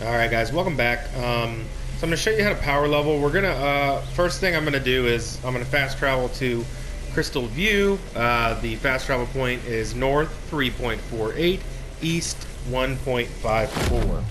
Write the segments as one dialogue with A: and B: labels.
A: Alright guys, welcome back. So I'm going to show you how to power level. We're going to, first thing I'm going to do is I'm going to fast travel to Crystal View. The fast travel point is north 3.48, east 1.54.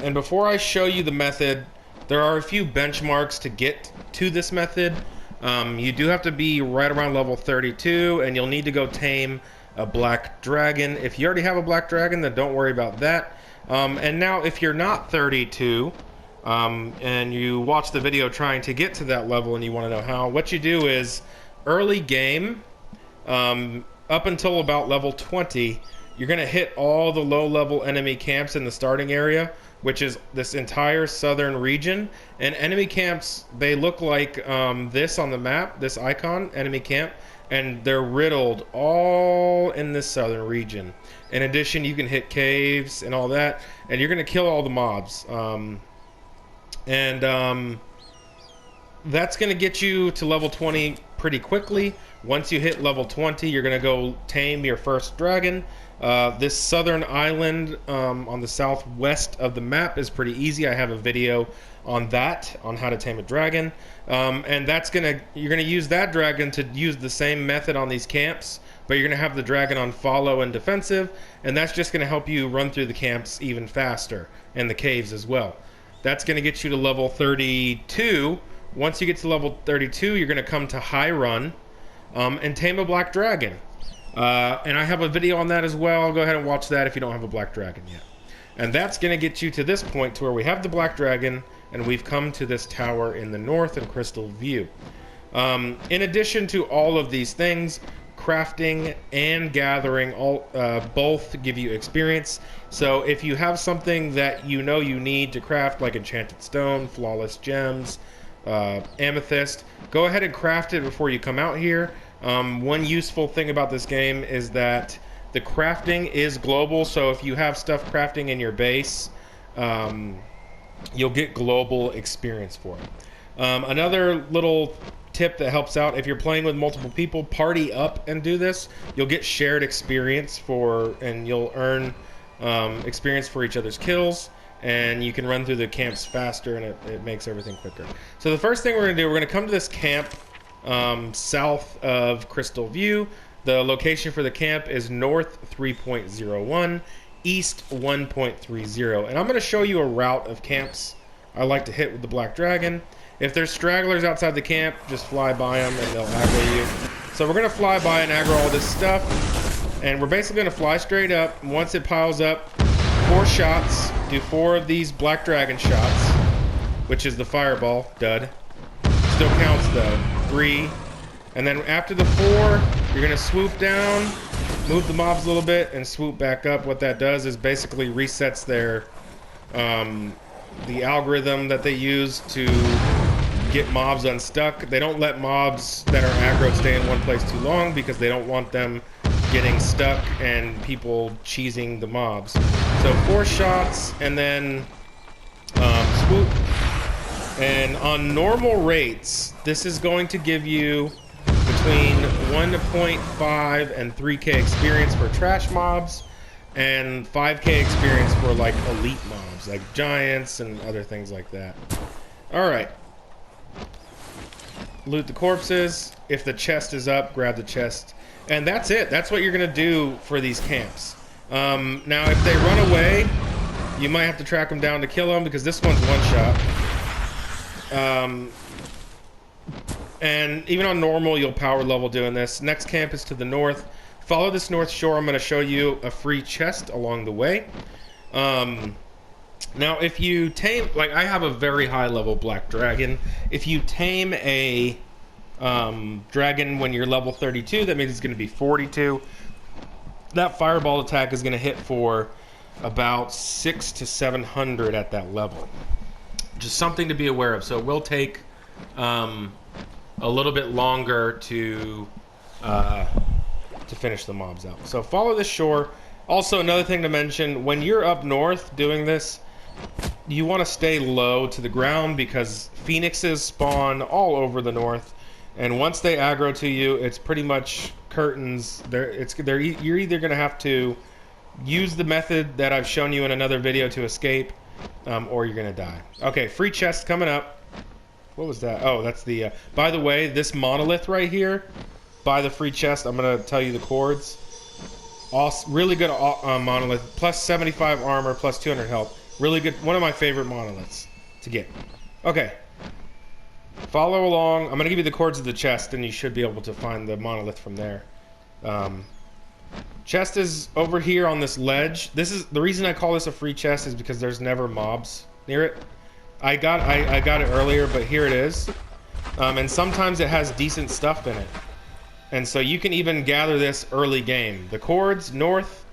A: And before I show you the method, there are a few benchmarks to get to this method. You do have to be right around level 32, and you'll need to go tame a black dragon. If you already have a black dragon, then don't worry about that. And now if you're not 32 and you watch the video trying to get to that level and you want to know how, what you do is early game, up until about level 20, you're going to hit all the low level enemy camps in the starting area, which is this entire southern region. And enemy camps, they look like this on the map, this icon, enemy camp, and they're riddled all in this southern region. In addition, you can hit caves and all that, and you're going to kill all the mobs. That's going to get you to level 20 pretty quickly. Once you hit level 20, you're going to go tame your first dragon. This southern island on the southwest of the map is pretty easy. I have a video on that, on how to tame a dragon. And you're going to use that dragon to use the same method on these camps, but you're going to have the dragon on follow and defensive, and that's just going to help you run through the camps even faster, and the caves as well. That's going to get you to level 32. Once you get to level 32, you're going to come to High Run and tame a black dragon. And I have a video on that as well. Go ahead and watch that if you don't have a black dragon yet. And that's going to get you to this point to where we have the black dragon, and we've come to this tower in the north in Crystal View. In addition to all of these things, crafting and gathering both give you experience. So if you have something that you know you need to craft, like enchanted stone, flawless gems, amethyst, go ahead and craft it before you come out here. One useful thing about this game is that the crafting is global, so if you have stuff crafting in your base, you'll get global experience for it. Another little tip that helps out, if you're playing with multiple people, party up and do this. You'll get shared experience and you'll earn experience for each other's kills, and you can run through the camps faster, and it makes everything quicker. So the first thing we're going to do, we're going to come to this camp south of Crystal View. The location for the camp is north 3.01, east 1.30, and I'm going to show you a route of camps I like to hit with the black dragon. If there's stragglers outside the camp, just fly by them and they'll aggro you. So we're going to fly by and aggro all this stuff, and we're basically going to fly straight up. Once it piles up, 4 shots, do 4 of these black dragon shots, which is the fireball, dud. Still counts though, 3. And then after the 4, you're going to swoop down, move the mobs a little bit, and swoop back up. What that does is basically resets their the algorithm that they use to get mobs unstuck. They don't let mobs that are aggro stay in one place too long because they don't want them getting stuck and people cheesing the mobs. So 4 shots and then swoop. And on normal rates, this is going to give you between 1.5 and 3k experience for trash mobs, and 5k experience for like elite mobs, like giants and other things like that. Alright. Loot the corpses. If the chest is up, grab the chest. And that's it. That's what you're going to do for these camps. Now, if they run away, you might have to track them down to kill them, because this one's one shot. And even on normal, you'll power level doing this. Next camp is to the north. Follow this north shore. I'm going to show you a free chest along the way. Now, if you tame, like I have a very high level black dragon. If you tame a dragon when you're level 32, that means it's going to be 42. That fireball attack is going to hit for about 600 to 700 at that level. Just something to be aware of. So it will take a little bit longer to finish the mobs out. So follow this shore. Also, another thing to mention, when you're up north doing this, you want to stay low to the ground, because phoenixes spawn all over the north, and once they aggro to you, it's pretty much curtains. You're either going to have to use the method that I've shown you in another video to escape, or you're gonna die. Okay, free chest coming up. What was that? Oh, that's the, by the way, this monolith right here, buy the free chest. I'm gonna tell you the chords. Really good monolith, plus 75 armor, plus 200 health. Really good, one of my favorite monoliths to get. Okay, follow along. I'm gonna give you the chords of the chest, and you should be able to find the monolith from there. Chest is over here on this ledge. This is the reason I call this a free chest, is because there's never mobs near it. I got it earlier, but here it is. And sometimes it has decent stuff in it. And so you can even gather this early game. The chords, north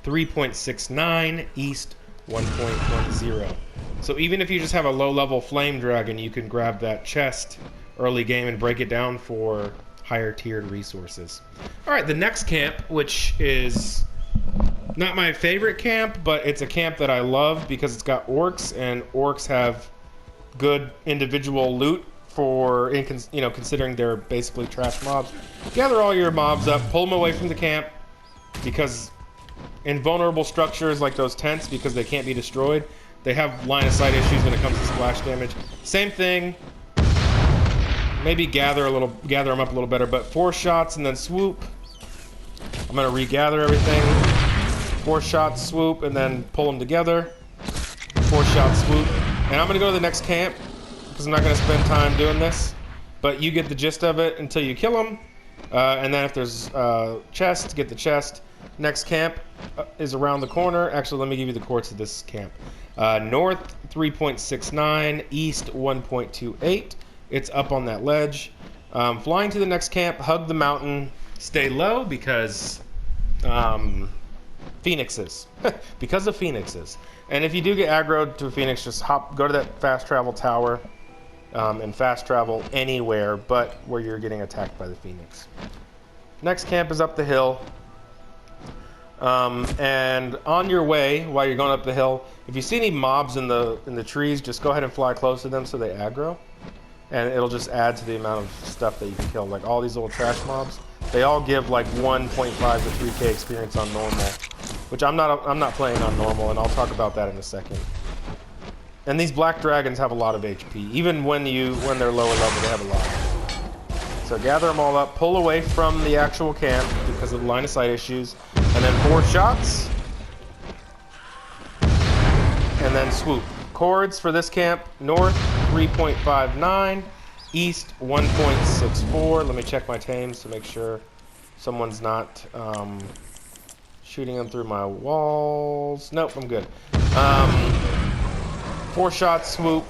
A: 3.69, east 1.10. So even if you just have a low level flame dragon, you can grab that chest early game and break it down for higher tiered resources. All right, the next camp, which is not my favorite camp, but it's a camp that I love because it's got orcs, and orcs have good individual loot for, you know, considering they're basically trash mobs. Gather all your mobs up, pull them away from the camp, because in vulnerable structures like those tents, because they can't be destroyed, they have line of sight issues when it comes to splash damage. Same thing. Maybe gather them up a little better, but 4 shots and then swoop. I'm gonna regather everything. 4 shots, swoop, and then pull them together. 4 shots, swoop. And I'm gonna go to the next camp, because I'm not gonna spend time doing this. But you get the gist of it until you kill them. And then if there's chest, get the chest. Next camp is around the corner. Actually, let me give you the chords of this camp. North 3.69, east 1.28. It's up on that ledge. Flying to the next camp, hug the mountain, stay low because phoenixes. Because of phoenixes. And if you do get aggroed to a phoenix, just go to that fast travel tower and fast travel anywhere but where you're getting attacked by the phoenix. Next camp is up the hill. And on your way, while you're going up the hill, if you see any mobs in the trees, just go ahead and fly close to them so they aggro. And it'll just add to the amount of stuff that you can kill. Like all these little trash mobs, they all give like 1.5 to 3k experience on normal, which I'm not playing on normal, and I'll talk about that in a second. And these black dragons have a lot of HP. Even when they're lower level, they have a lot. So gather them all up, pull away from the actual camp because of the line of sight issues, and then 4 shots, and then swoop. Chords for this camp: north 3.59, east 1.64. Let me check my tames to make sure someone's not shooting them through my walls. Nope, I'm good. 4 shots, swoop,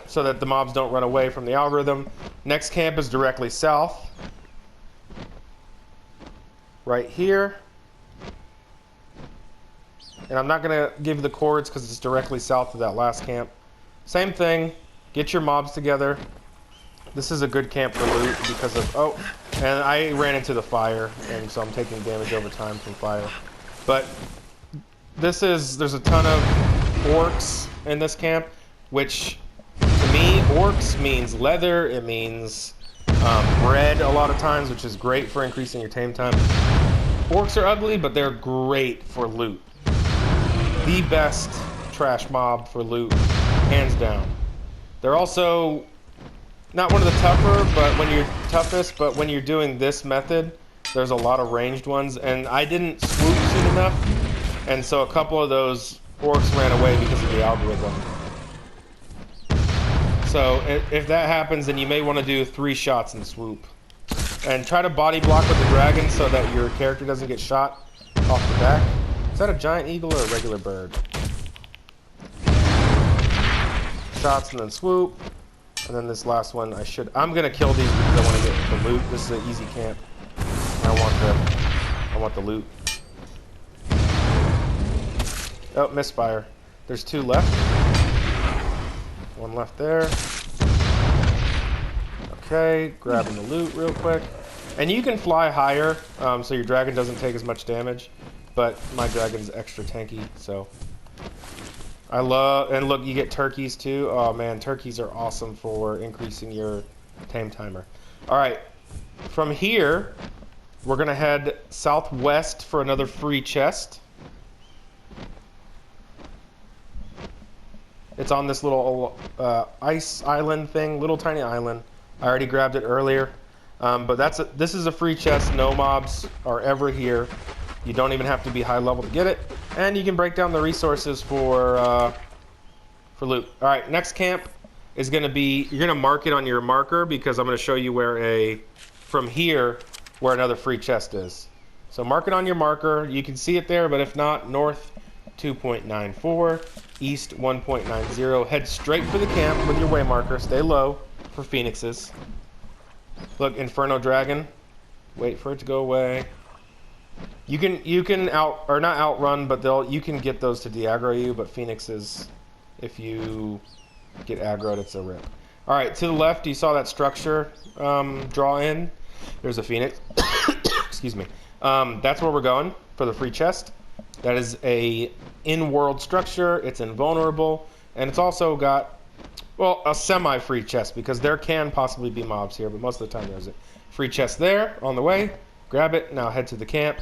A: so that the mobs don't run away from the algorithm. Next camp is directly south, right here. And I'm not going to give the chords because it's directly south of that last camp. Same thing. Get your mobs together. This is a good camp for loot because of... Oh, and I ran into the fire, and so I'm taking damage over time from fire. But there's a ton of orcs in this camp, which to me, orcs means leather. It means bread a lot of times, which is great for increasing your tame time. Orcs are ugly, but they're great for loot. The best trash mob for loot, hands down. They're also not one of the tougher, but when you're doing this method, there's a lot of ranged ones, and I didn't swoop soon enough, and so a couple of those orcs ran away because of the algorithm. So if that happens, then you may want to do 3 shots and swoop. And try to body block with the dragon so that your character doesn't get shot off the back. Is that a giant eagle or a regular bird? Shots and then swoop. And then this last one, I'm gonna kill these because I want to get the loot. This is an easy camp. I want the loot. Oh, misfire. There's 2 left. 1 left there. Okay, grabbing the loot real quick. And you can fly higher, so your dragon doesn't take as much damage. But my dragon's extra tanky, so and look, you get turkeys too. Oh man, turkeys are awesome for increasing your tame timer. All right, from here, we're gonna head southwest for another free chest. It's on this little ice island thing, little tiny island. I already grabbed it earlier. But this is a free chest. No mobs are ever here. You don't even have to be high level to get it. And you can break down the resources for loot. All right, next camp is going to be, you're going to mark it on your marker because I'm going to show you from here, where another free chest is. So mark it on your marker. You can see it there, but if not, north 2.94, east 1.90. Head straight for the camp with your way marker. Stay low for phoenixes. Look, Inferno Dragon. Wait for it to go away. You can not outrun, but you can get those to de-aggro you, but phoenixes, if you get aggroed, it's a rip. All right, to the left, you saw that structure draw in. There's a phoenix. Excuse me. That's where we're going for the free chest. That is a in-world structure. It's invulnerable, and it's also got, well, a semi-free chest because there can possibly be mobs here, but most of the time there's a free chest there on the way. Grab it. Now head to the camp.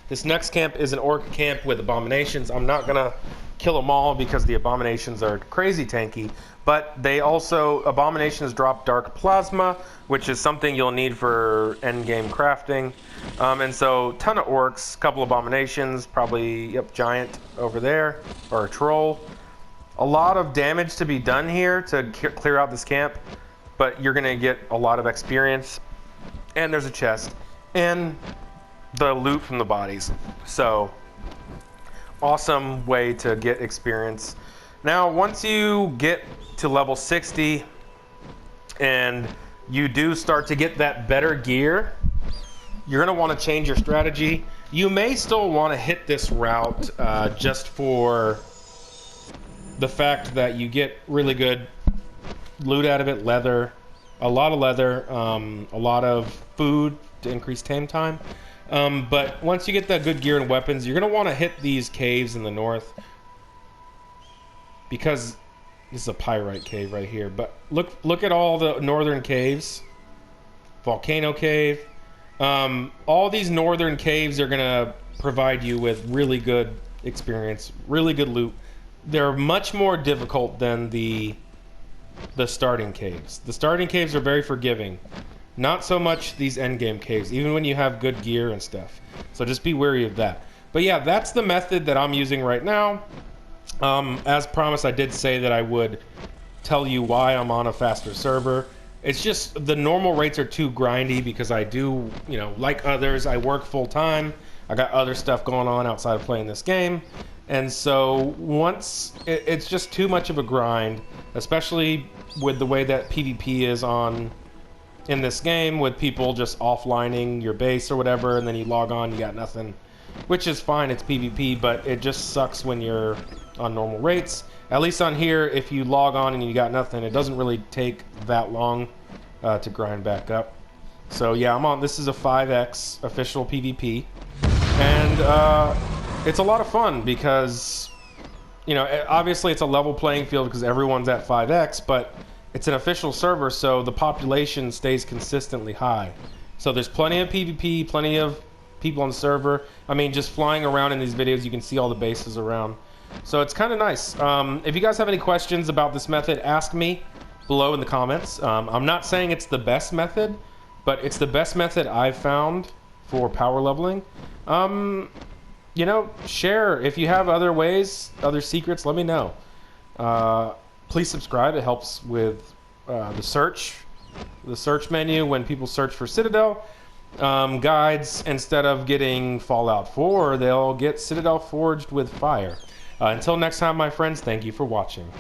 A: This next camp is an orc camp with abominations. I'm not gonna kill them all because the abominations are crazy tanky, but abominations drop dark plasma, which is something you'll need for endgame crafting. And so ton of orcs, couple abominations, probably giant over there, or a troll. A lot of damage to be done here to clear out this camp, but you're gonna get a lot of experience. And there's a chest and the loot from the bodies. So awesome way to get experience. Now, once you get to level 60 and you do start to get that better gear, you're going to want to change your strategy. You may still want to hit this route just for the fact that you get really good loot out of it, leather, a lot of leather, a lot of food to increase tame time. But once you get that good gear and weapons, you're going to want to hit these caves in the north because this is a pyrite cave right here. But look at all the northern caves. Volcano Cave. All these northern caves are going to provide you with really good experience, really good loot. They're much more difficult than the starting caves. The starting caves are very forgiving. Not so much these endgame caves, even when you have good gear and stuff. So just be wary of that. But yeah, that's the method that I'm using right now. As promised, I did say that I would tell you why I'm on a faster server. It's just the normal rates are too grindy because I do, like others, I work full time. I got other stuff going on outside of playing this game. And so once it's just too much of a grind, especially with the way that PvP is in this game, with people just offlining your base or whatever, and then you log on, you got nothing, which is fine, it's PvP, but it just sucks when you're on normal rates. At least on here, if you log on and you got nothing, it doesn't really take that long to grind back up. So yeah, this is a 5x official PvP, and it's a lot of fun because, obviously it's a level playing field because everyone's at 5x, but it's an official server, so the population stays consistently high. So there's plenty of PvP, plenty of people on the server. I mean, just flying around in these videos, you can see all the bases around. So it's kind of nice. If you guys have any questions about this method, ask me below in the comments. I'm not saying it's the best method, but it's the best method I've found for power leveling. Share. If you have other ways, other secrets, let me know. Please subscribe. It helps with the search menu when people search for Citadel guides. Instead of getting Fallout 4, they'll get Citadel Forged with Fire. Until next time, my friends, thank you for watching.